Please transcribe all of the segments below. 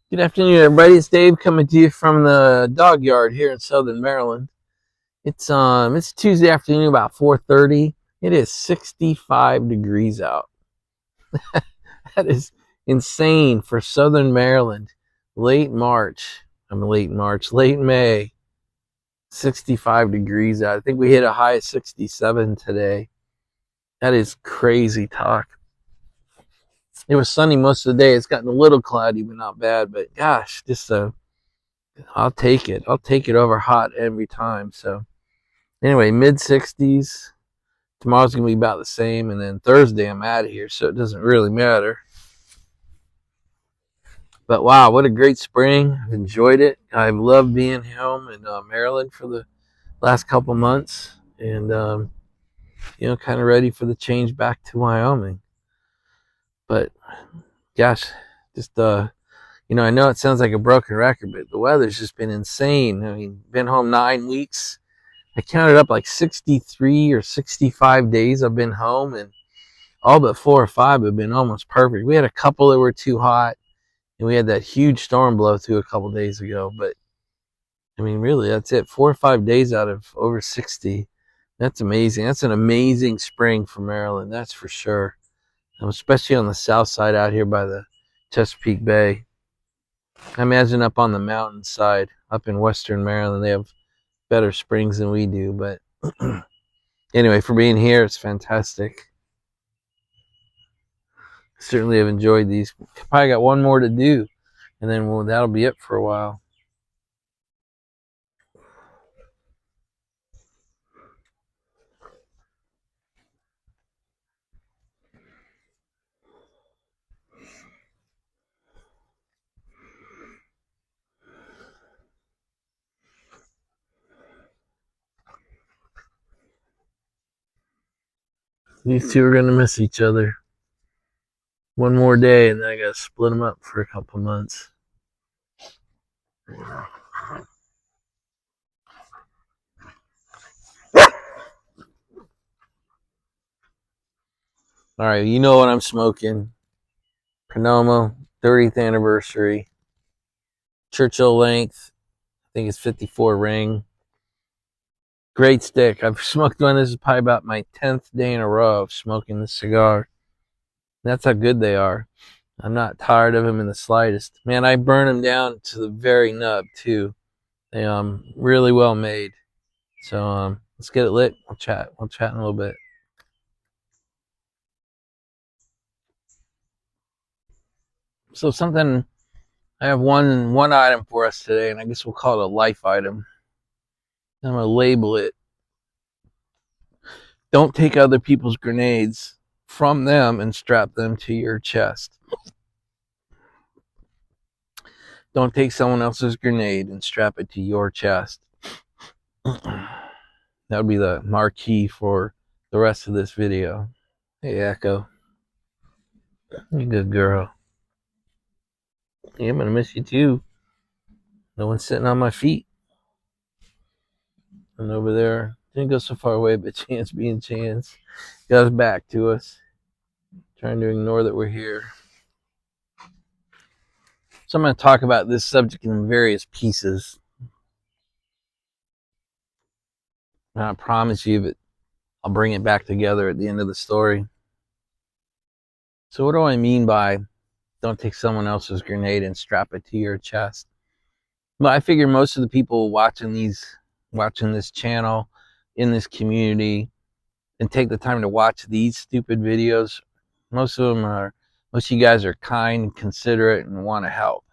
Good afternoon, everybody. It's Dave coming to you from the dog yard here in Southern Maryland. It's Tuesday afternoon, about 4:30. It is 65 degrees out. That is insane for Southern Maryland. Late March. Late May. 65 degrees out. I think we hit a high of 67 today. That is crazy talk. It was sunny most of the day. It's gotten a little cloudy, but not bad. But gosh, I'll take it. I'll take it over hot every time. So anyway, mid 60s. Tomorrow's gonna be about the same, and then Thursday I'm out of here, so it doesn't really matter. But wow, what a great spring! I've enjoyed it. I've loved being home in Maryland for the last couple months, and kind of ready for the change back to Wyoming. But gosh, just I know it sounds like a broken record, but the weather's just been insane. I mean, been home 9 weeks. I counted up like 63 or 65 days I've been home, and all but 4 or 5 have been almost perfect. We had a couple that were too hot, and we had that huge storm blow through a couple days ago. But I mean, really, that's it. 4 or 5 days out of over 60. That's amazing. That's an amazing spring for Maryland, that's for sure. Especially on the south side out here by the Chesapeake Bay. I imagine up on the mountainside, up in western Maryland, they have better springs than we do. But anyway, for being here, it's fantastic. Certainly have enjoyed these. Probably got one more to do, and then that'll be it for a while. These two are going to miss each other. One more day, and then I got to split them up for a couple months. All right, you know what I'm smoking. Pronoma, 30th anniversary. Churchill length. I think it's 54 ring. Great stick. I've smoked one. This is probably about my 10th day in a row of smoking this cigar. That's how good they are. I'm not tired of them in the slightest. Man, I burn them down to the very nub too. They really well made. So let's get it lit. We'll chat in a little bit. So I have one item for us today, and I guess we'll call it a life item. I'm gonna label it. Don't take other people's grenades from them and strap them to your chest. Don't take someone else's grenade and strap it to your chest. That would be the marquee for the rest of this video. Hey, Echo. You good girl. Yeah, I'm gonna miss you too. No one's sitting on my feet. And over there, didn't go so far away, but Chance being Chance got us back to us. Trying to ignore that we're here. So I'm going to talk about this subject in various pieces. And I promise you that I'll bring it back together at the end of the story. So what do I mean by don't take someone else's grenade and strap it to your chest? Well, I figure most of the people watching this channel in this community and take the time to watch these stupid videos, most of you guys are kind, considerate, and want to help.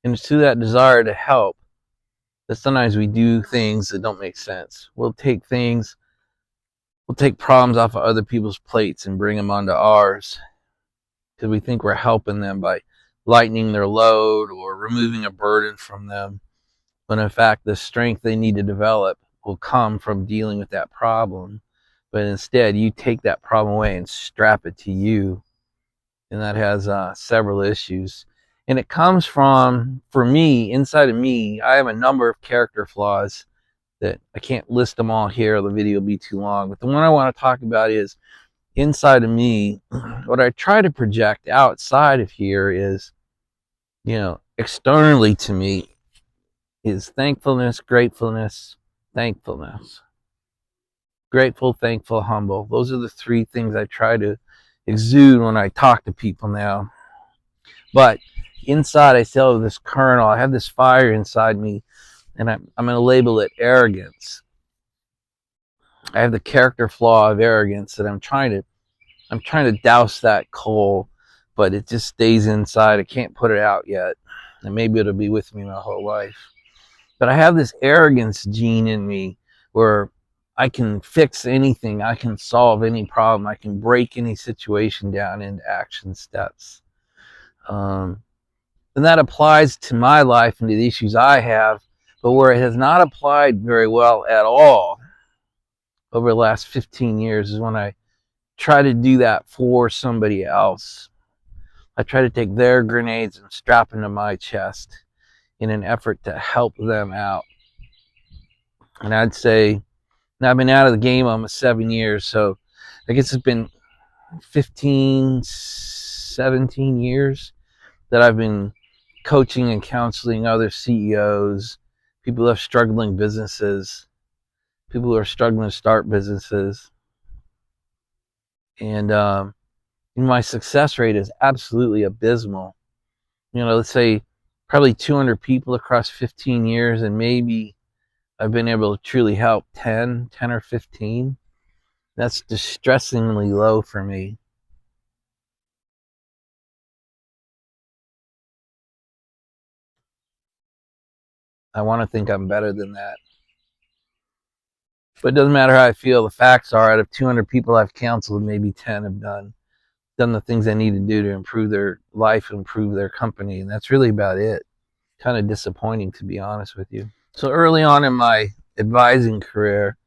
And it's to that desire to help that sometimes we do things that don't make sense. We'll take problems off of other people's plates and bring them onto ours because we think we're helping them by lightening their load or removing a burden from them. But in fact, the strength they need to develop will come from dealing with that problem. But instead, you take that problem away and strap it to you. And that has several issues. And it comes from, for me, inside of me, I have a number of character flaws that I can't list them all here. The video will be too long. But the one I want to talk about is inside of me, what I try to project outside of here is, externally to me is thankfulness, gratefulness, thankfulness. Grateful, thankful, humble. Those are the three things I try to exude when I talk to people now. But inside, I still have this kernel. I have this fire inside me, and I'm going to label it arrogance. I have the character flaw of arrogance that I'm trying to douse that coal, but it just stays inside. I can't put it out yet, and maybe it'll be with me my whole life. But I have this arrogance gene in me where I can fix anything, I can solve any problem, I can break any situation down into action steps. And that applies to my life and to the issues I have, but where it has not applied very well at all over the last 15 years is when I try to do that for somebody else. I try to take their grenades and strap them to my chest in an effort to help them out. And I'd say, now I've been out of the game almost 7 years, so I guess it's been 15, 17 years that I've been coaching and counseling other CEOs, people who have struggling businesses, people who are struggling to start businesses. And my success rate is absolutely abysmal. Let's say probably 200 people across 15 years, and maybe I've been able to truly help 10 or 15. That's distressingly low for me. I want to think I'm better than that. But it doesn't matter how I feel. The facts are, out of 200 people I've counseled, maybe 10 have done the things they need to do to improve their life, improve their company. And that's really about it. Kind of disappointing, to be honest with you. So early on in my advising career,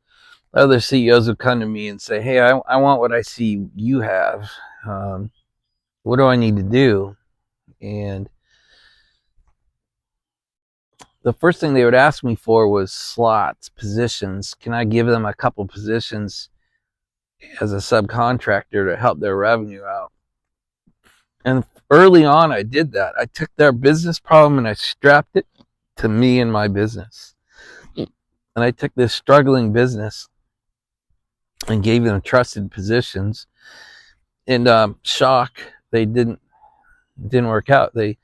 other CEOs would come to me and say, hey, I want what I see you have. What do I need to do? And the first thing they would ask me for was slots, positions. Can I give them a couple positions as a subcontractor to help their revenue out? And early on, I did that. I took their business problem and I strapped it to me and my business. And I took this struggling business and gave them trusted positions. And shock, they didn't work out. They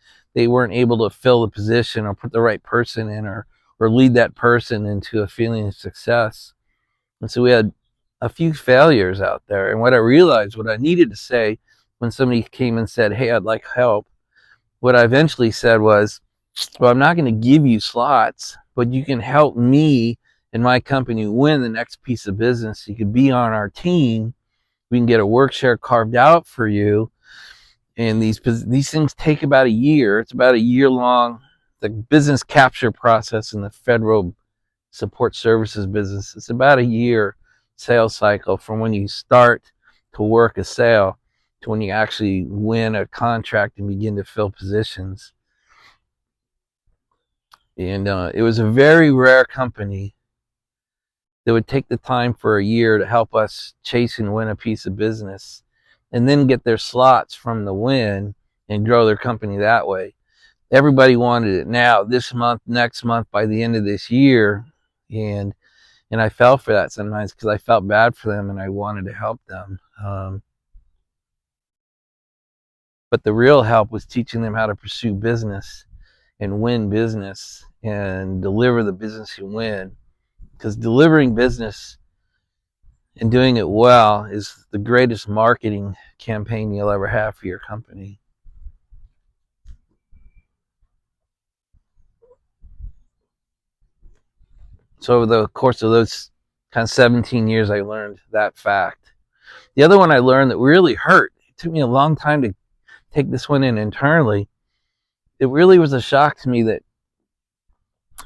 weren't able to fill the position or put the right person in or lead that person into a feeling of success. And so we had a few failures out there. And what I realized, what I needed to say when somebody came and said, hey, I'd like help, what I eventually said was, well, I'm not going to give you slots, but you can help me and my company win the next piece of business. You could be on our team. We can get a work share carved out for you. And these things take about a year. It's about a year long. The business capture process in the federal support services business, it's about a year sales cycle from when you start to work a sale to when you actually win a contract and begin to fill positions. And it was a very rare company that would take the time for a year to help us chase and win a piece of business and then get their slots from the win and grow their company that way. Everybody wanted it now, this month, next month, by the end of this year. And I fell for that sometimes because I felt bad for them and I wanted to help them. But the real help was teaching them how to pursue business and win business and deliver the business you win. Because delivering business and doing it well is the greatest marketing campaign you'll ever have for your company. So over the course of those kind of 17 years, I learned that fact. The other one I learned that really hurt, it took me a long time to take this one in internally. It really was a shock to me that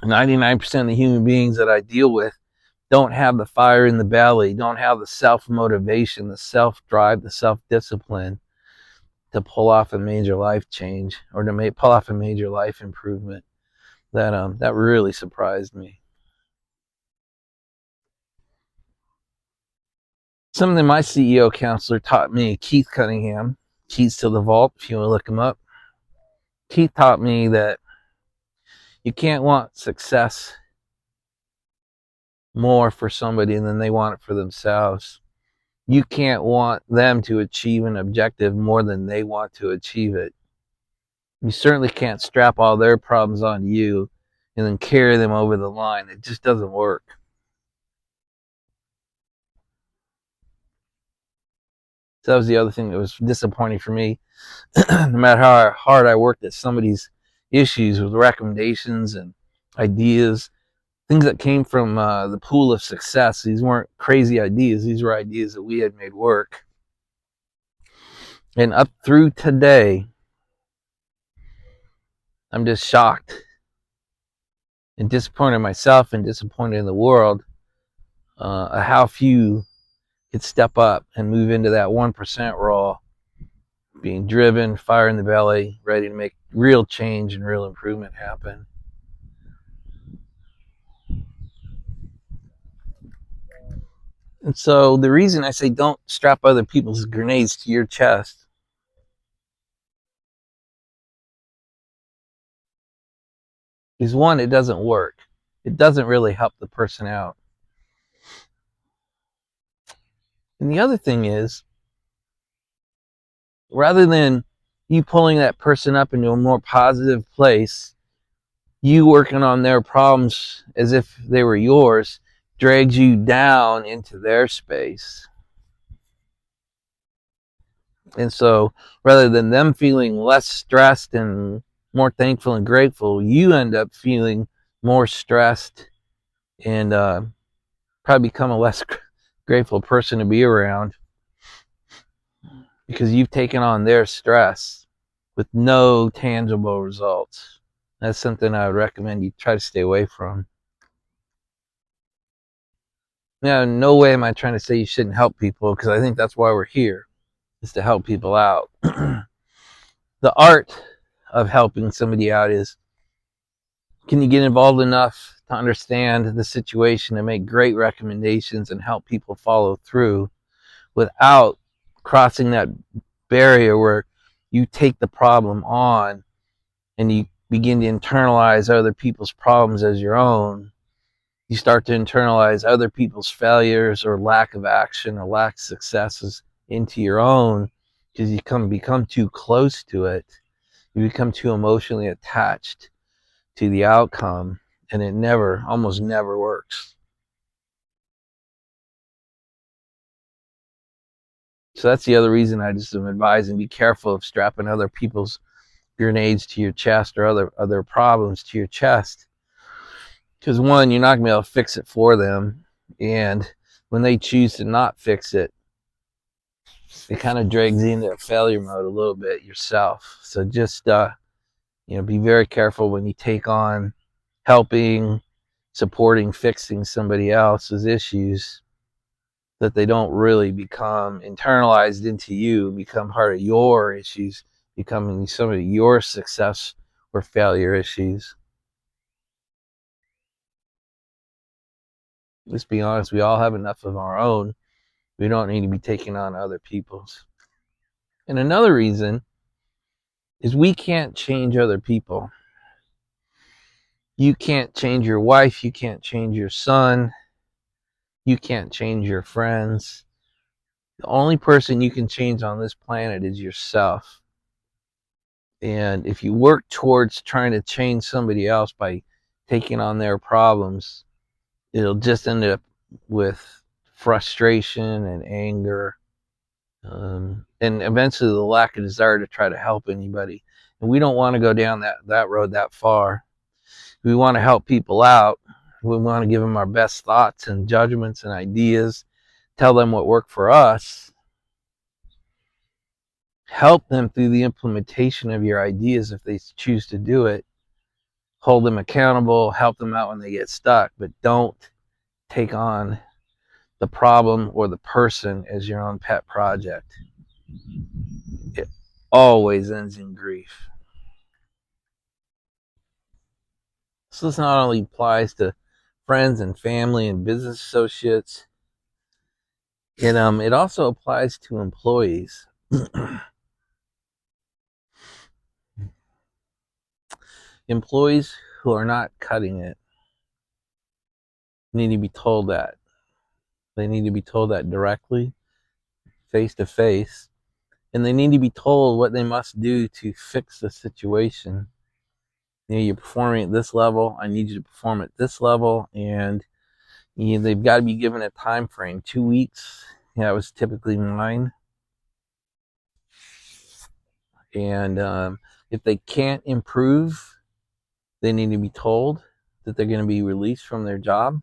99% of the human beings that I deal with don't have the fire in the belly, don't have the self-motivation, the self-drive, the self-discipline to pull off a major life change or to pull off a major life improvement. That really surprised me. Something my CEO counselor taught me, Keith Cunningham, Keys to the Vault, if you want to look him up. Keith taught me that you can't want success more for somebody than they want it for themselves. You can't want them to achieve an objective more than they want to achieve it. You certainly can't strap all their problems on you and then carry them over the line. It just doesn't work. So that was the other thing that was disappointing for me. No matter how hard I worked at some of these issues with recommendations and ideas, things that came from the pool of success, these weren't crazy ideas. These were ideas that we had made work. And up through today, I'm just shocked and disappointed in myself and disappointed in the world at how few could step up and move into that 1% role, being driven, fire in the belly, ready to make real change and real improvement happen. And so the reason I say don't strap other people's grenades to your chest is, one, it doesn't work. It doesn't really help the person out. And the other thing is, rather than you pulling that person up into a more positive place, you working on their problems as if they were yours drags you down into their space. And so rather than them feeling less stressed and more thankful and grateful, you end up feeling more stressed and probably become a less grateful person to be around, because you've taken on their stress with no tangible results. That's something I would recommend you try to stay away from. Now, no way am I trying to say you shouldn't help people, because I think that's why we're here, is to help people out. The art of helping somebody out is, can you get involved enough to understand the situation and make great recommendations and help people follow through without crossing that barrier where you take the problem on and you begin to internalize other people's problems as your own. You start to internalize other people's failures or lack of action or lack of successes into your own, because you become too close to it. You become too emotionally attached to the outcome, and it almost never works. So that's the other reason I just am advising, be careful of strapping other people's grenades to your chest or other problems to your chest. Because one, you're not going to be able to fix it for them. And when they choose to not fix it, it kind of drags you into failure mode a little bit yourself. So just, be very careful when you take on helping, supporting, fixing somebody else's issues, that they don't really become internalized into you, become part of your issues, becoming some of your success or failure issues. Let's be honest, we all have enough of our own. We don't need to be taking on other people's. And another reason is, we can't change other people. You can't change your wife, you can't change your son, you can't change your friends. The only person you can change on this planet is yourself. And if you work towards trying to change somebody else by taking on their problems, it'll just end up with frustration and anger, and eventually the lack of desire to try to help anybody. And we don't want to go down that road that far. We want to help people out. We want to give them our best thoughts and judgments and ideas, tell them what worked for us, help them through the implementation of your ideas if they choose to do it, hold them accountable, help them out when they get stuck, but don't take on the problem or the person as your own pet project. It always ends in grief. So this not only applies to friends and family and business associates, it also applies to employees. Employees who are not cutting it need to be told that. They need to be told that directly, face to face, and they need to be told what they must do to fix the situation. You're performing at this level. I need you to perform at this level, and they've got to be given a time frame. 2 weeks. That was typically mine. And if they can't improve, they need to be told that they're going to be released from their job.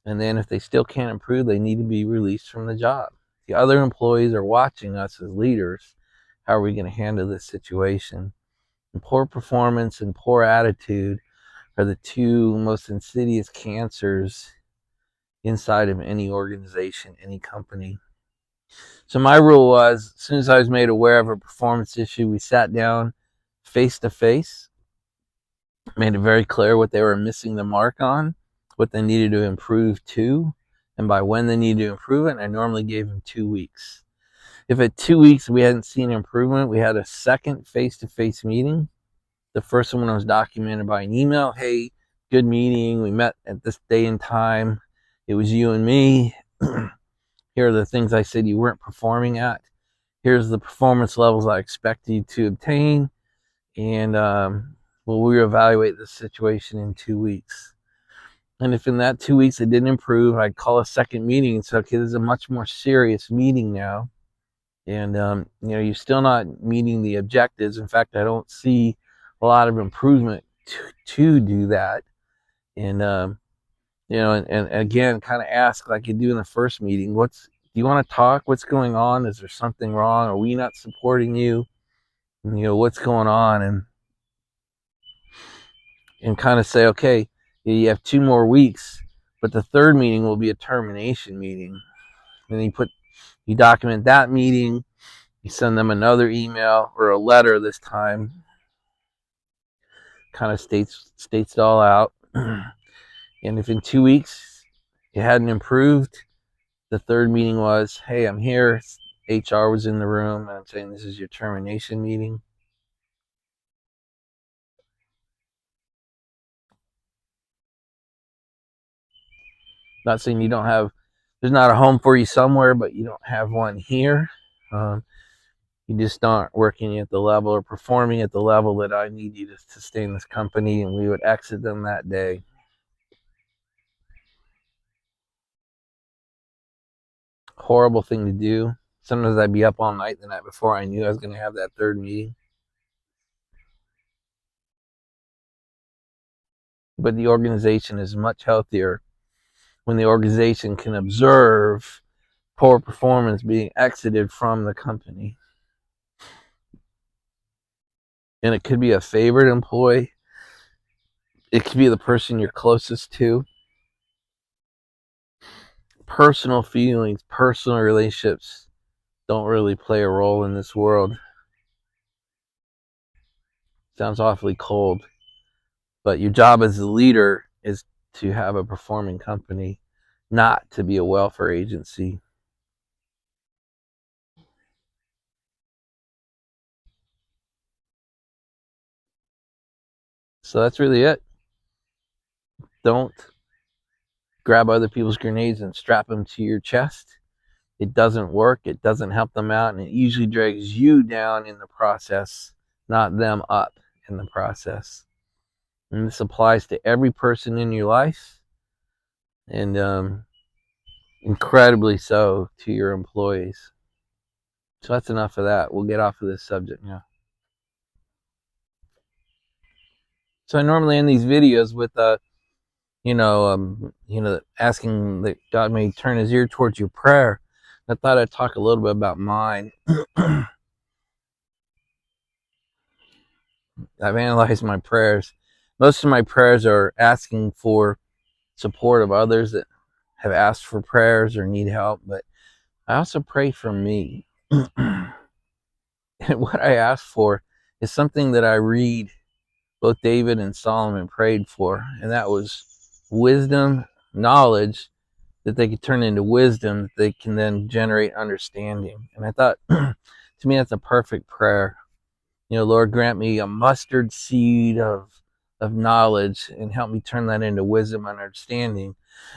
And then if they still can't improve, they need to be released from the job. The other employees are watching us as leaders. How are we going to handle this situation? And poor performance and poor attitude are the two most insidious cancers inside of any organization, any company. So my rule was, as soon as I was made aware of a performance issue, we sat down face to face, made it very clear what they were missing the mark on, what they needed to improve to, and by when they needed to improve it. And I normally gave them 2 weeks. If at 2 weeks we hadn't seen improvement, we had a second face-to-face meeting. The first one was documented by an email. Hey, good meeting. We met at this day and time. It was you and me. Here are the things I said you weren't performing at. Here's the performance levels I expect you to obtain. And we'll reevaluate the situation in 2 weeks. And if in that 2 weeks it didn't improve, I'd call a second meeting and say, okay, this is a much more serious meeting now. And, you're still not meeting the objectives. In fact, I don't see a lot of improvement to do that. And, and again, kind of ask like you do in the first meeting, do you want to talk? What's going on? Is there something wrong? Are we not supporting you? What's going on? And kind of say, okay, you have 2 more weeks, but the third meeting will be a termination meeting. And you document that meeting. You send them another email or a letter this time. Kind of states it all out. And if in 2 weeks it hadn't improved, the third meeting was, hey, I'm here. HR was in the room, and I'm saying this is your termination meeting. Not saying there's not a home for you somewhere, but you don't have one here. You just aren't working at the level or performing at the level that I need you to sustain this company, and we would exit them that day. Horrible thing to do. Sometimes I'd be up all night the night before I knew I was going to have that third meeting. But the organization is much healthier when the organization can observe poor performance being exited from the company. And it could be a favorite employee. It could be the person you're closest to. Personal feelings, personal relationships don't really play a role in this world. Sounds awfully cold. But your job as a leader is to have a performing company, not to be a welfare agency. So that's really it. Don't grab other people's grenades and strap them to your chest. It doesn't work. It doesn't help them out. And it usually drags you down in the process, not them up in the process. And this applies to every person in your life, and incredibly so to your employees. So that's enough of that. We'll get off of this subject now. So I normally end these videos with asking that God may turn his ear towards your prayer. I thought I'd talk a little bit about mine. I've analyzed my prayers. Most of my prayers are asking for support of others that have asked for prayers or need help, but I also pray for me. And what I ask for is something that I read both David and Solomon prayed for, and that was wisdom, knowledge that they could turn into wisdom that they can then generate understanding. And I thought, to me, that's a perfect prayer. Lord, grant me a mustard seed of knowledge and help me turn that into wisdom and understanding.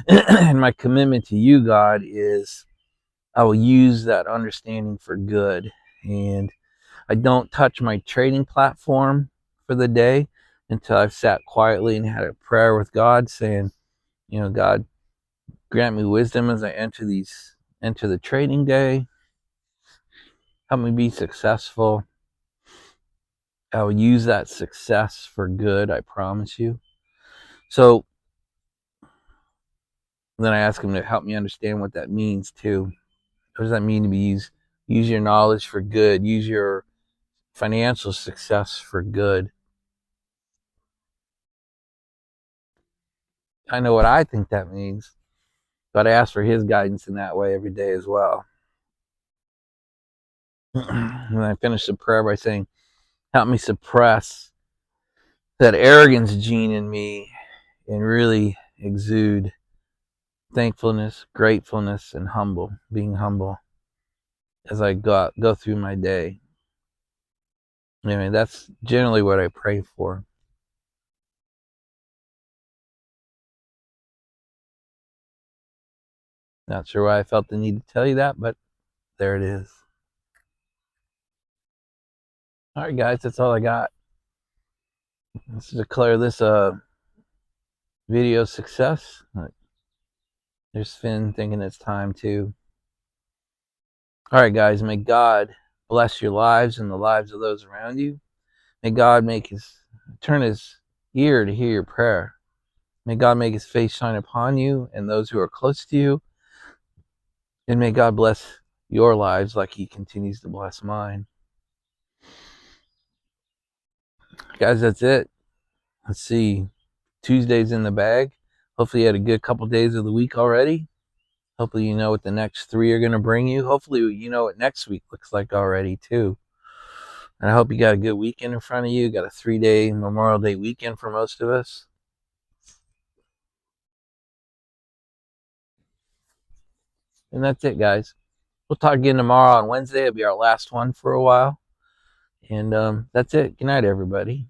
And my commitment to you, God, is I will use that understanding for good. And I don't touch my trading platform for the day until I've sat quietly and had a prayer with God saying, God, grant me wisdom as I enter the trading day. Help me be successful. I will use that success for good, I promise you. So then I ask him to help me understand what that means too. What does that mean to be use your knowledge for good, use your financial success for good? I know what I think that means, but I ask for his guidance in that way every day as well. And I finish the prayer by saying, help me suppress that arrogance gene in me and really exude thankfulness, gratefulness, and being humble as I go through my day. I mean, that's generally what I pray for. Not sure why I felt the need to tell you that, but there it is. All right, guys, that's all I got. Let's declare this a video success. There's Finn thinking it's time to. All right, guys, may God bless your lives and the lives of those around you. May God turn his ear to hear your prayer. May God make his face shine upon you and those who are close to you. And may God bless your lives like he continues to bless mine. Guys, that's it. Let's see. Tuesday's in the bag. Hopefully you had a good couple days of the week already. Hopefully you know what the next 3 are going to bring you. Hopefully you know what next week looks like already too. And I hope you got a good weekend in front of you. Got a 3-day Memorial Day weekend for most of us. And that's it, guys. We'll talk again tomorrow on Wednesday. It'll be our last one for a while. And that's it. Good night, everybody.